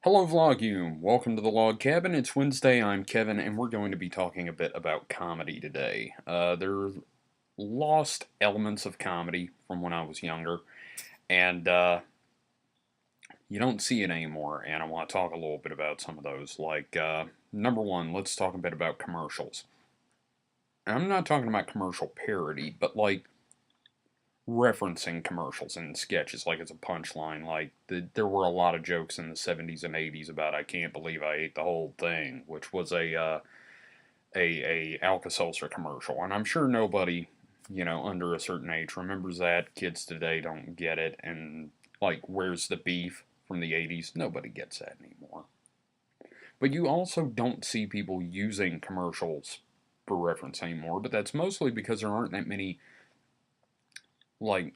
Hello vloguum, welcome to the log cabin. It's Wednesday, I'm Kevin, and we're going to be talking a bit about comedy today. There are lost elements of comedy from when I was younger, and you don't see it anymore, and I want to talk a little bit about some of those. Number one, let's talk a bit about commercials. And I'm not talking about commercial parody, but referencing commercials and sketches like it's a punchline. There were a lot of jokes in the 70s and 80s about "I can't believe I ate the whole thing," which was a Alka-Seltzer commercial, and I'm sure nobody under a certain age remembers that. Kids today don't get it, and "Where's the beef" from the 80s, nobody gets that anymore. But you also don't see people using commercials for reference anymore, but that's mostly because there aren't that many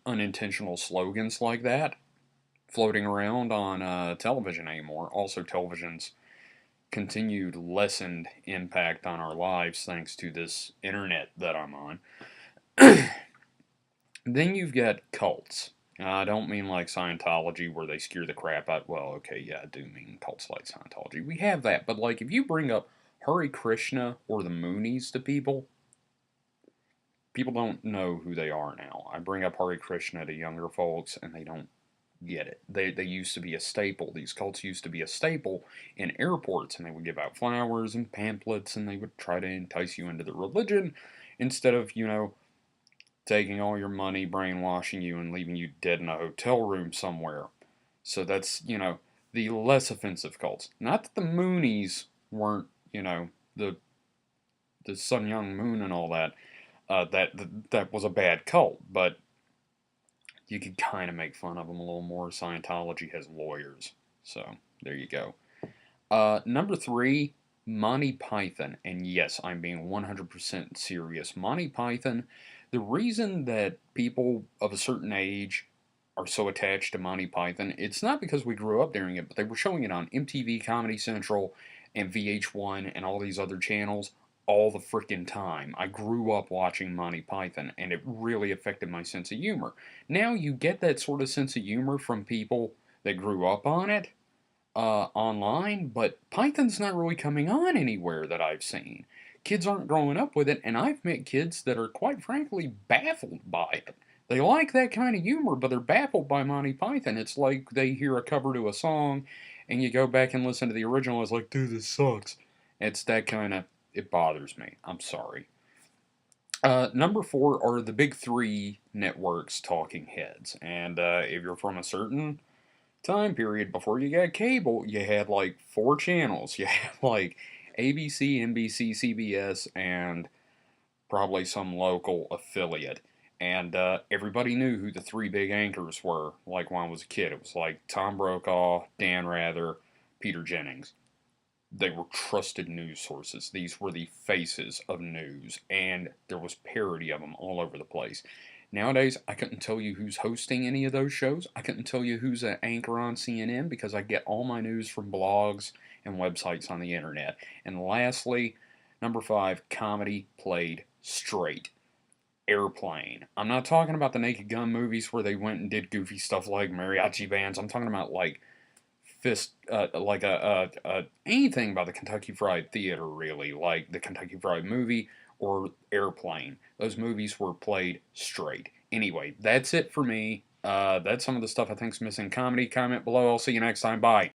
unintentional slogans like that floating around on television anymore. Also, television's continued lessened impact on our lives thanks to this internet that I'm on. Then you've got cults. I don't mean like Scientology where they scare the crap out. Well, okay, yeah, I do mean cults like Scientology. We have that, but if you bring up Hare Krishna or the Moonies to people, people don't know who they are now. I bring up Hare Krishna to younger folks, and they don't get it. They used to be a staple. These cults used to be a staple in airports, and they would give out flowers and pamphlets, and they would try to entice you into the religion instead of, taking all your money, brainwashing you, and leaving you dead in a hotel room somewhere. So that's, the less offensive cults. Not that the Moonies weren't, the Sun Young Moon and all that. That was a bad cult, but you could kind of make fun of them a little more. Scientology has lawyers, so there you go. Number three, Monty Python, and yes, I'm being 100% serious. Monty Python. The reason that people of a certain age are so attached to Monty Python, it's not because we grew up during it, but they were showing it on MTV, Comedy Central, and VH1, and all these other channels all the freaking time. I grew up watching Monty Python, and it really affected my sense of humor. Now you get that sort of sense of humor from people that grew up on it online, but Python's not really coming on anywhere that I've seen. Kids aren't growing up with it, and I've met kids that are quite frankly baffled by it. They like that kind of humor, but they're baffled by Monty Python. It's like they hear a cover to a song, and you go back and listen to the original, it's like, dude, this sucks. It's that kind of, it bothers me. I'm sorry. Number four are the big three networks talking heads. And if you're from a certain time period before you got cable, you had like four channels. You had like ABC, NBC, CBS, and probably some local affiliate. And everybody knew who the three big anchors were. Like when I was a kid, it was like Tom Brokaw, Dan Rather, Peter Jennings. They were trusted news sources. These were the faces of news, and there was parody of them all over the place. Nowadays, I couldn't tell you who's hosting any of those shows. I couldn't tell you who's an anchor on CNN because I get all my news from blogs and websites on the internet. And lastly, number five, comedy played straight. Airplane. I'm not talking about the Naked Gun movies where they went and did goofy stuff like mariachi bands. I'm talking about anything about the Kentucky Fried Theater, really, like the Kentucky Fried Movie or Airplane. Those movies were played straight. Anyway, that's it for me. That's some of the stuff I think's missing comedy. Comment below. I'll see you next time. Bye.